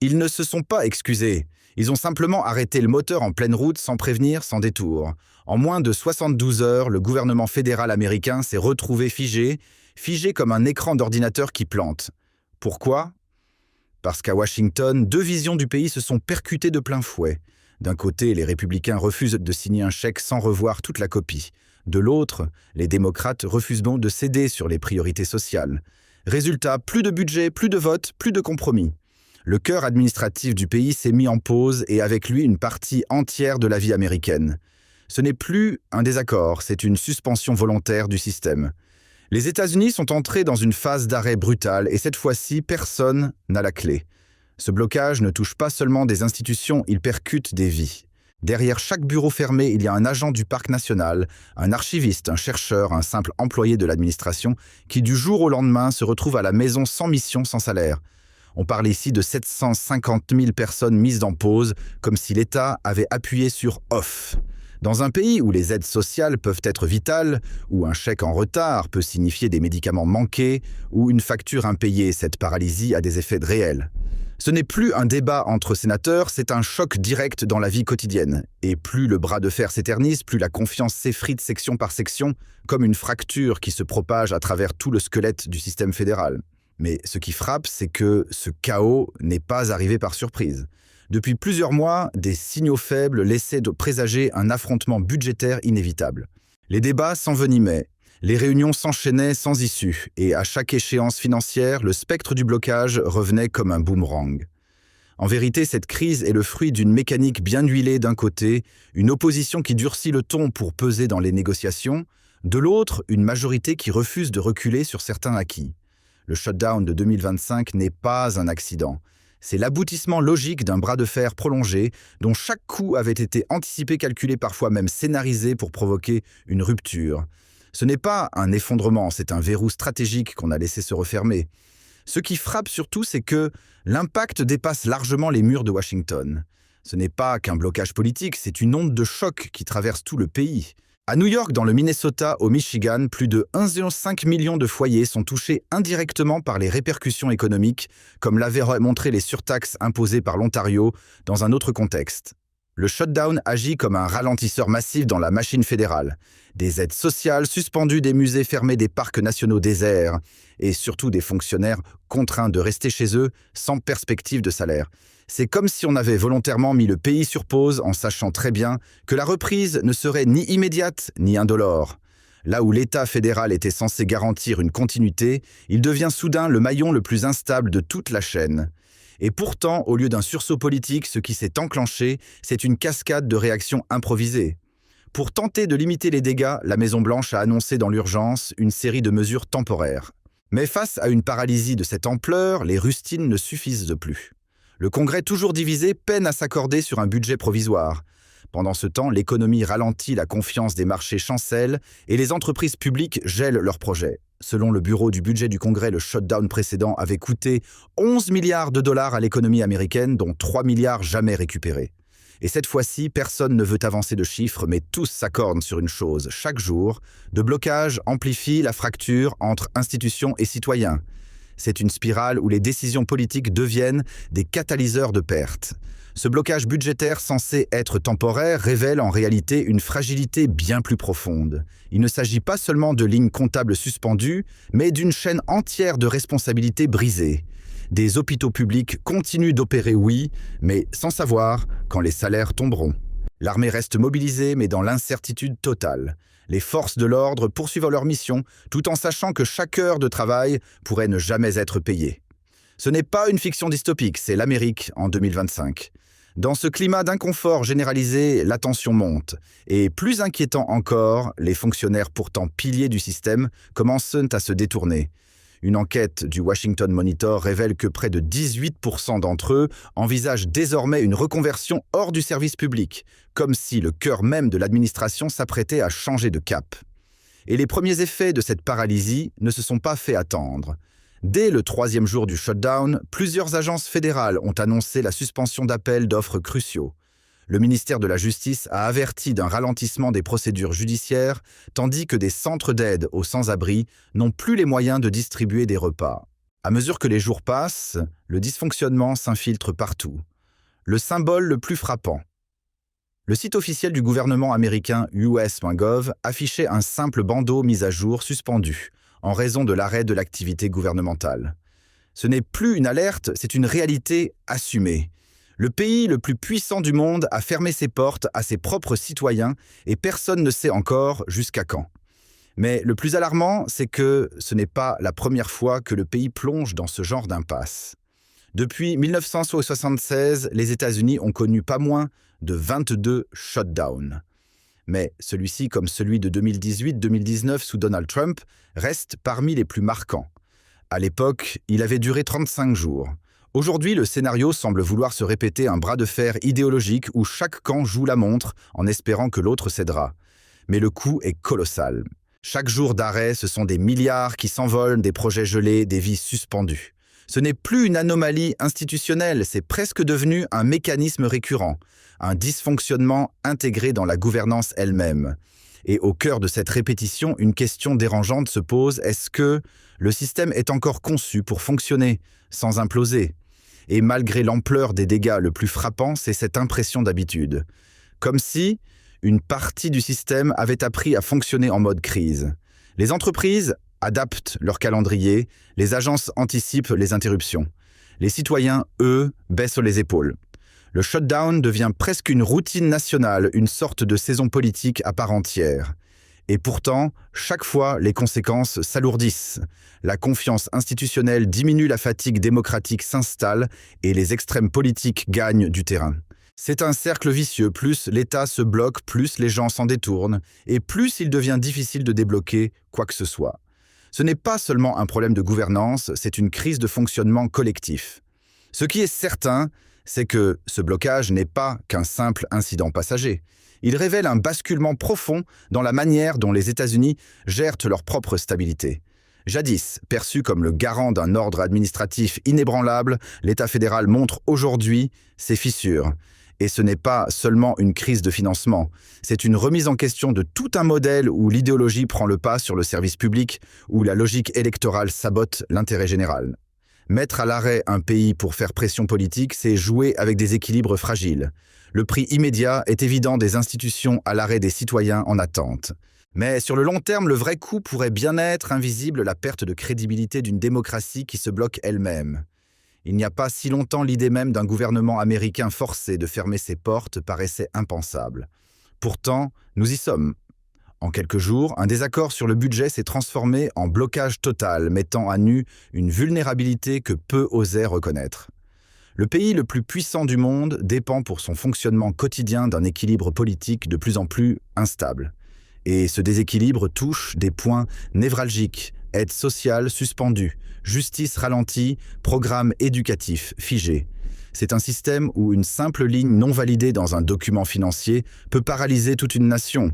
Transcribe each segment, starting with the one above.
Ils ne se sont pas excusés. Ils ont simplement arrêté le moteur en pleine route sans prévenir, sans détour. En moins de 72 heures, le gouvernement fédéral américain s'est retrouvé figé comme un écran d'ordinateur qui plante. Pourquoi? Parce qu'à Washington, deux visions du pays se sont percutées de plein fouet. D'un côté, les républicains refusent de signer un chèque sans revoir toute la copie. De l'autre, les démocrates refusent donc de céder sur les priorités sociales. Résultat, plus de budget, plus de vote, plus de compromis. Le cœur administratif du pays s'est mis en pause et avec lui une partie entière de la vie américaine. Ce n'est plus un désaccord, c'est une suspension volontaire du système. Les États-Unis sont entrés dans une phase d'arrêt brutal et cette fois-ci, personne n'a la clé. Ce blocage ne touche pas seulement des institutions, il percute des vies. Derrière chaque bureau fermé, il y a un agent du parc national, un archiviste, un chercheur, un simple employé de l'administration qui du jour au lendemain se retrouve à la maison sans mission, sans salaire. On parle ici de 750 000 personnes mises en pause, comme si l'État avait appuyé sur « off ». Dans un pays où les aides sociales peuvent être vitales, où un chèque en retard peut signifier des médicaments manqués, ou une facture impayée, cette paralysie a des effets réels. Ce n'est plus un débat entre sénateurs, c'est un choc direct dans la vie quotidienne. Et plus le bras de fer s'éternise, plus la confiance s'effrite section par section, comme une fracture qui se propage à travers tout le squelette du système fédéral. Mais ce qui frappe, c'est que ce chaos n'est pas arrivé par surprise. Depuis plusieurs mois, des signaux faibles laissaient de présager un affrontement budgétaire inévitable. Les débats s'envenimaient, les réunions s'enchaînaient sans issue, et à chaque échéance financière, le spectre du blocage revenait comme un boomerang. En vérité, cette crise est le fruit d'une mécanique bien huilée d'un côté, une opposition qui durcit le ton pour peser dans les négociations, de l'autre, une majorité qui refuse de reculer sur certains acquis. Le shutdown de 2025 n'est pas un accident. C'est l'aboutissement logique d'un bras de fer prolongé dont chaque coup avait été anticipé, calculé, parfois même scénarisé pour provoquer une rupture. Ce n'est pas un effondrement, c'est un verrou stratégique qu'on a laissé se refermer. Ce qui frappe surtout, c'est que l'impact dépasse largement les murs de Washington. Ce n'est pas qu'un blocage politique, c'est une onde de choc qui traverse tout le pays. À New York, dans le Minnesota, au Michigan, plus de 1,5 million de foyers sont touchés indirectement par les répercussions économiques, comme l'avaient montré les surtaxes imposées par l'Ontario dans un autre contexte. Le shutdown agit comme un ralentisseur massif dans la machine fédérale. Des aides sociales suspendues, des musées fermés, des parcs nationaux déserts, et surtout des fonctionnaires contraints de rester chez eux sans perspective de salaire. C'est comme si on avait volontairement mis le pays sur pause en sachant très bien que la reprise ne serait ni immédiate ni indolore. Là où l'État fédéral était censé garantir une continuité, il devient soudain le maillon le plus instable de toute la chaîne. Et pourtant, au lieu d'un sursaut politique, ce qui s'est enclenché, c'est une cascade de réactions improvisées. Pour tenter de limiter les dégâts, la Maison-Blanche a annoncé dans l'urgence une série de mesures temporaires. Mais face à une paralysie de cette ampleur, les rustines ne suffisent plus. Le Congrès, toujours divisé, peine à s'accorder sur un budget provisoire. Pendant ce temps, l'économie ralentit, la confiance des marchés chancelle et les entreprises publiques gèlent leurs projets. Selon le bureau du budget du Congrès, le shutdown précédent avait coûté 11 milliards de dollars à l'économie américaine, dont 3 milliards jamais récupérés. Et cette fois-ci, personne ne veut avancer de chiffres, mais tous s'accordent sur une chose. Chaque jour, de blocage amplifie la fracture entre institutions et citoyens. C'est une spirale où les décisions politiques deviennent des catalyseurs de pertes. Ce blocage budgétaire censé être temporaire révèle en réalité une fragilité bien plus profonde. Il ne s'agit pas seulement de lignes comptables suspendues, mais d'une chaîne entière de responsabilités brisées. Des hôpitaux publics continuent d'opérer, oui, mais sans savoir quand les salaires tomberont. L'armée reste mobilisée, mais dans l'incertitude totale. Les forces de l'ordre poursuivent leur mission, tout en sachant que chaque heure de travail pourrait ne jamais être payée. Ce n'est pas une fiction dystopique, c'est l'Amérique en 2025. Dans ce climat d'inconfort généralisé, la tension monte. Et plus inquiétant encore, les fonctionnaires pourtant piliers du système commencent à se détourner. Une enquête du Washington Monitor révèle que près de 18% d'entre eux envisagent désormais une reconversion hors du service public, comme si le cœur même de l'administration s'apprêtait à changer de cap. Et les premiers effets de cette paralysie ne se sont pas fait attendre. Dès le 3e jour du shutdown, plusieurs agences fédérales ont annoncé la suspension d'appels d'offres cruciaux. Le ministère de la Justice a averti d'un ralentissement des procédures judiciaires, tandis que des centres d'aide aux sans-abri n'ont plus les moyens de distribuer des repas. À mesure que les jours passent, le dysfonctionnement s'infiltre partout. Le symbole le plus frappant. Le site officiel du gouvernement américain US.gov affichait un simple bandeau mis à jour suspendu, en raison de l'arrêt de l'activité gouvernementale. Ce n'est plus une alerte, c'est une réalité assumée. Le pays le plus puissant du monde a fermé ses portes à ses propres citoyens et personne ne sait encore jusqu'à quand. Mais le plus alarmant, c'est que ce n'est pas la première fois que le pays plonge dans ce genre d'impasse. Depuis 1976, les États-Unis ont connu pas moins de 22 shutdowns. Mais celui-ci, comme celui de 2018-2019 sous Donald Trump, reste parmi les plus marquants. À l'époque, il avait duré 35 jours. Aujourd'hui, le scénario semble vouloir se répéter un bras de fer idéologique où chaque camp joue la montre en espérant que l'autre cédera. Mais le coût est colossal. Chaque jour d'arrêt, ce sont des milliards qui s'envolent, des projets gelés, des vies suspendues. Ce n'est plus une anomalie institutionnelle, c'est presque devenu un mécanisme récurrent, un dysfonctionnement intégré dans la gouvernance elle-même. Et au cœur de cette répétition, une question dérangeante se pose, est-ce que le système est encore conçu pour fonctionner, sans imploser? Et malgré l'ampleur des dégâts le plus frappant, c'est cette impression d'habitude. Comme si une partie du système avait appris à fonctionner en mode crise. Les entreprises adaptent leur calendrier, les agences anticipent les interruptions. Les citoyens, eux, baissent les épaules. Le shutdown devient presque une routine nationale, une sorte de saison politique à part entière. Et pourtant, chaque fois, les conséquences s'alourdissent. La confiance institutionnelle diminue, la fatigue démocratique s'installe et les extrêmes politiques gagnent du terrain. C'est un cercle vicieux, plus l'État se bloque, plus les gens s'en détournent, et plus il devient difficile de débloquer quoi que ce soit. Ce n'est pas seulement un problème de gouvernance, c'est une crise de fonctionnement collectif. Ce qui est certain, c'est que ce blocage n'est pas qu'un simple incident passager. Il révèle un basculement profond dans la manière dont les États-Unis gèrent leur propre stabilité. Jadis, perçu comme le garant d'un ordre administratif inébranlable, l'État fédéral montre aujourd'hui ses fissures. Et ce n'est pas seulement une crise de financement, c'est une remise en question de tout un modèle où l'idéologie prend le pas sur le service public, où la logique électorale sabote l'intérêt général. Mettre à l'arrêt un pays pour faire pression politique, c'est jouer avec des équilibres fragiles. Le prix immédiat est évident des institutions à l'arrêt des citoyens en attente. Mais sur le long terme, le vrai coût pourrait bien être invisible, la perte de crédibilité d'une démocratie qui se bloque elle-même. Il n'y a pas si longtemps, l'idée même d'un gouvernement américain forcé de fermer ses portes paraissait impensable. Pourtant, nous y sommes. En quelques jours, un désaccord sur le budget s'est transformé en blocage total, mettant à nu une vulnérabilité que peu osaient reconnaître. Le pays le plus puissant du monde dépend pour son fonctionnement quotidien d'un équilibre politique de plus en plus instable. Et ce déséquilibre touche des points névralgiques, aide sociale suspendue, justice ralentie, programme éducatif figé. C'est un système où une simple ligne non validée dans un document financier peut paralyser toute une nation.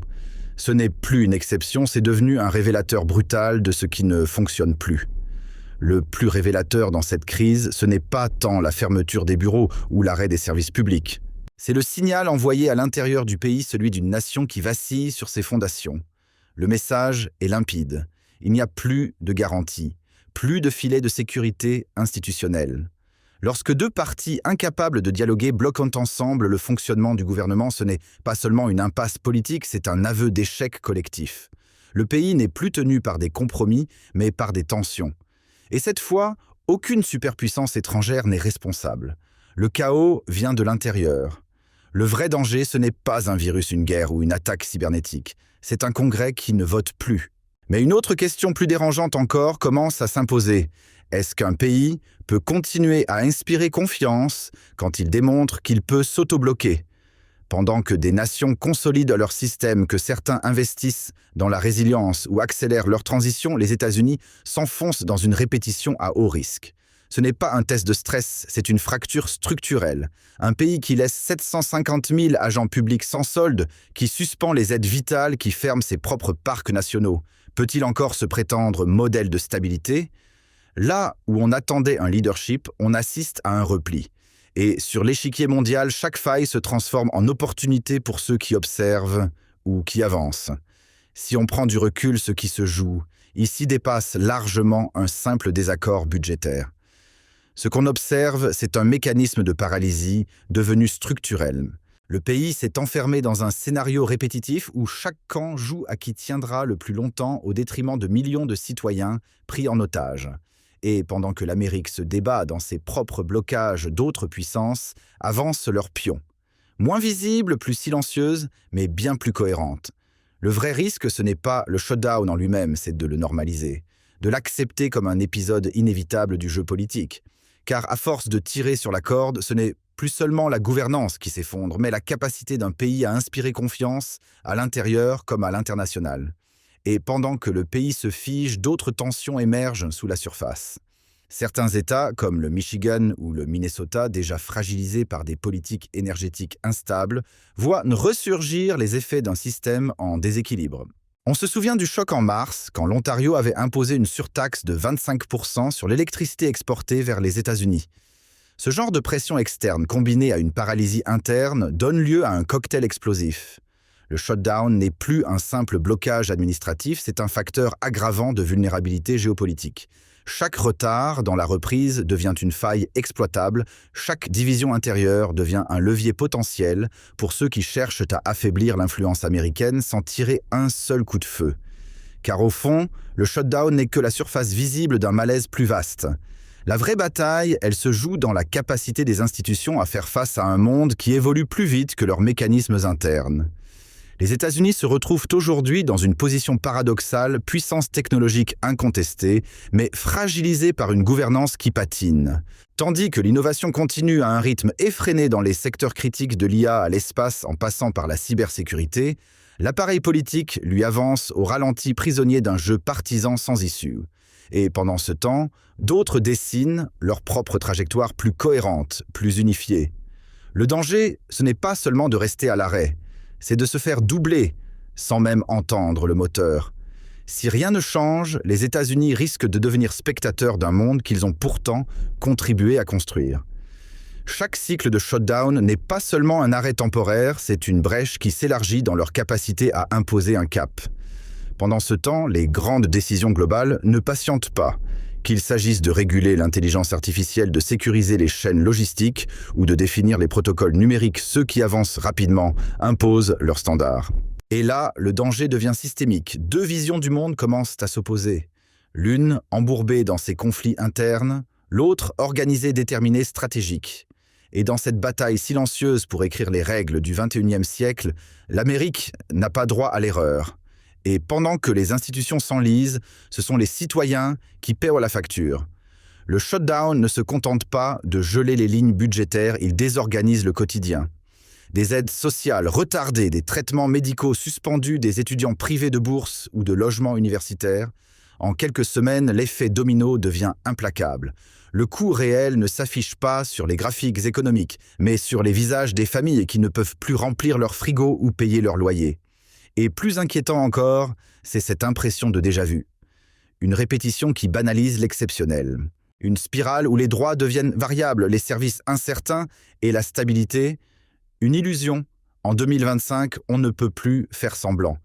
Ce n'est plus une exception, c'est devenu un révélateur brutal de ce qui ne fonctionne plus. Le plus révélateur dans cette crise, ce n'est pas tant la fermeture des bureaux ou l'arrêt des services publics. C'est le signal envoyé à l'intérieur du pays, celui d'une nation qui vacille sur ses fondations. Le message est limpide. Il n'y a plus de garantie, plus de filet de sécurité institutionnelle. Lorsque deux parties incapables de dialoguer bloquent ensemble le fonctionnement du gouvernement, ce n'est pas seulement une impasse politique, c'est un aveu d'échec collectif. Le pays n'est plus tenu par des compromis, mais par des tensions. Et cette fois, aucune superpuissance étrangère n'est responsable. Le chaos vient de l'intérieur. Le vrai danger, ce n'est pas un virus, une guerre ou une attaque cybernétique. C'est un Congrès qui ne vote plus. Mais une autre question plus dérangeante encore commence à s'imposer. Est-ce qu'un pays peut continuer à inspirer confiance quand il démontre qu'il peut s'auto-bloquer? Pendant que des nations consolident leur système, que certains investissent dans la résilience ou accélèrent leur transition, les États-Unis s'enfoncent dans une répétition à haut risque. Ce n'est pas un test de stress, c'est une fracture structurelle. Un pays qui laisse 750 000 agents publics sans solde, qui suspend les aides vitales, qui ferme ses propres parcs nationaux. Peut-il encore se prétendre modèle de stabilité? Là où on attendait un leadership, on assiste à un repli. Et sur l'échiquier mondial, chaque faille se transforme en opportunité pour ceux qui observent ou qui avancent. Si on prend du recul ce qui se joue, Ici dépasse largement un simple désaccord budgétaire. Ce qu'on observe, c'est un mécanisme de paralysie devenu structurel. Le pays s'est enfermé dans un scénario répétitif où chaque camp joue à qui tiendra le plus longtemps au détriment de millions de citoyens pris en otage. Et pendant que l'Amérique se débat dans ses propres blocages d'autres puissances, avancent leurs pions. Moins visibles, plus silencieuses, mais bien plus cohérentes. Le vrai risque, ce n'est pas le shutdown en lui-même, c'est de le normaliser, de l'accepter comme un épisode inévitable du jeu politique. Car à force de tirer sur la corde, ce n'est plus seulement la gouvernance qui s'effondre, mais la capacité d'un pays à inspirer confiance, à l'intérieur comme à l'international. Et pendant que le pays se fige, d'autres tensions émergent sous la surface. Certains États, comme le Michigan ou le Minnesota, déjà fragilisés par des politiques énergétiques instables, voient ressurgir les effets d'un système en déséquilibre. On se souvient du choc en mars, quand l'Ontario avait imposé une surtaxe de 25% sur l'électricité exportée vers les États-Unis. Ce genre de pression externe, combinée à une paralysie interne, donne lieu à un cocktail explosif. Le shutdown n'est plus un simple blocage administratif, c'est un facteur aggravant de vulnérabilité géopolitique. Chaque retard dans la reprise devient une faille exploitable, chaque division intérieure devient un levier potentiel pour ceux qui cherchent à affaiblir l'influence américaine sans tirer un seul coup de feu. Car au fond, le shutdown n'est que la surface visible d'un malaise plus vaste. La vraie bataille, elle se joue dans la capacité des institutions à faire face à un monde qui évolue plus vite que leurs mécanismes internes. Les États-Unis se retrouvent aujourd'hui dans une position paradoxale, puissance technologique incontestée, mais fragilisée par une gouvernance qui patine. Tandis que l'innovation continue à un rythme effréné dans les secteurs critiques de l'IA à l'espace en passant par la cybersécurité, l'appareil politique lui avance au ralenti prisonnier d'un jeu partisan sans issue. Et pendant ce temps, d'autres dessinent leur propre trajectoire plus cohérente, plus unifiée. Le danger, ce n'est pas seulement de rester à l'arrêt, c'est de se faire doubler sans même entendre le moteur. Si rien ne change, les États-Unis risquent de devenir spectateurs d'un monde qu'ils ont pourtant contribué à construire. Chaque cycle de shutdown n'est pas seulement un arrêt temporaire, c'est une brèche qui s'élargit dans leur capacité à imposer un cap. Pendant ce temps, les grandes décisions globales ne patientent pas. Qu'il s'agisse de réguler l'intelligence artificielle, de sécuriser les chaînes logistiques ou de définir les protocoles numériques, ceux qui avancent rapidement imposent leurs standards. Et là, le danger devient systémique. Deux visions du monde commencent à s'opposer. L'une embourbée dans ses conflits internes, l'autre organisée, déterminée, stratégique. Et dans cette bataille silencieuse pour écrire les règles du XXIe siècle, l'Amérique n'a pas droit à l'erreur. Et pendant que les institutions s'enlisent, ce sont les citoyens qui paient la facture. Le shutdown ne se contente pas de geler les lignes budgétaires, il désorganise le quotidien. Des aides sociales retardées, des traitements médicaux suspendus, des étudiants privés de bourses ou de logements universitaires. En quelques semaines, l'effet domino devient implacable. Le coût réel ne s'affiche pas sur les graphiques économiques, mais sur les visages des familles qui ne peuvent plus remplir leur frigo ou payer leur loyer. Et plus inquiétant encore, c'est cette impression de déjà-vu. Une répétition qui banalise l'exceptionnel. Une spirale où les droits deviennent variables, les services incertains et la stabilité, une illusion. En 2025, on ne peut plus faire semblant.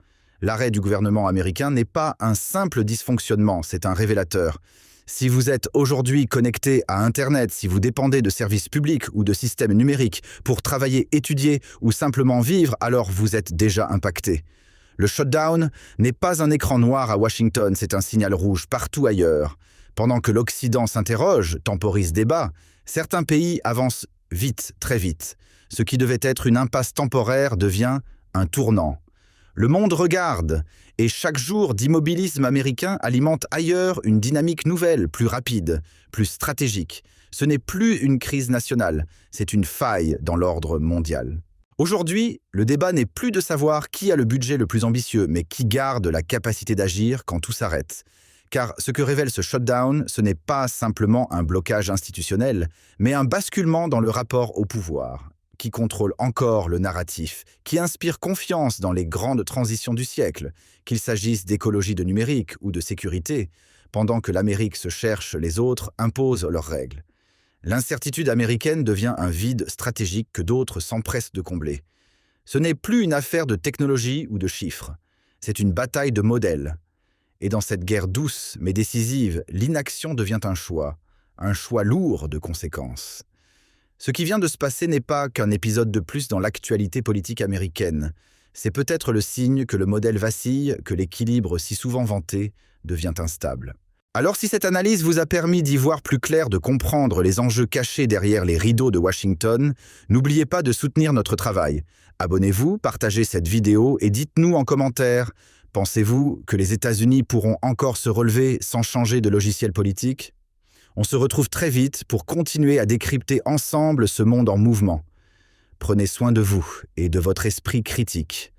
L'arrêt du gouvernement américain n'est pas un simple dysfonctionnement, c'est un révélateur. Si vous êtes aujourd'hui connecté à Internet, si vous dépendez de services publics ou de systèmes numériques pour travailler, étudier ou simplement vivre, alors vous êtes déjà impacté. Le shutdown n'est pas un écran noir à Washington, c'est un signal rouge partout ailleurs. Pendant que l'Occident s'interroge, temporise débat, certains pays avancent vite, très vite. Ce qui devait être une impasse temporaire devient un tournant. Le monde regarde, et chaque jour d'immobilisme américain alimente ailleurs une dynamique nouvelle, plus rapide, plus stratégique. Ce n'est plus une crise nationale, c'est une faille dans l'ordre mondial. Aujourd'hui, le débat n'est plus de savoir qui a le budget le plus ambitieux, mais qui garde la capacité d'agir quand tout s'arrête. Car ce que révèle ce shutdown, ce n'est pas simplement un blocage institutionnel, mais un basculement dans le rapport au pouvoir, qui contrôle encore le narratif, qui inspire confiance dans les grandes transitions du siècle, qu'il s'agisse d'écologie de numérique ou de sécurité, pendant que l'Amérique se cherche, les autres imposent leurs règles. L'incertitude américaine devient un vide stratégique que d'autres s'empressent de combler. Ce n'est plus une affaire de technologie ou de chiffres, c'est une bataille de modèles. Et dans cette guerre douce mais décisive, l'inaction devient un choix lourd de conséquences. Ce qui vient de se passer n'est pas qu'un épisode de plus dans l'actualité politique américaine. C'est peut-être le signe que le modèle vacille, que l'équilibre si souvent vanté devient instable. Alors si cette analyse vous a permis d'y voir plus clair, de comprendre les enjeux cachés derrière les rideaux de Washington, n'oubliez pas de soutenir notre travail. Abonnez-vous, partagez cette vidéo et dites-nous en commentaire, pensez-vous que les États-Unis pourront encore se relever sans changer de logiciel politique ? On se retrouve très vite pour continuer à décrypter ensemble ce monde en mouvement. Prenez soin de vous et de votre esprit critique.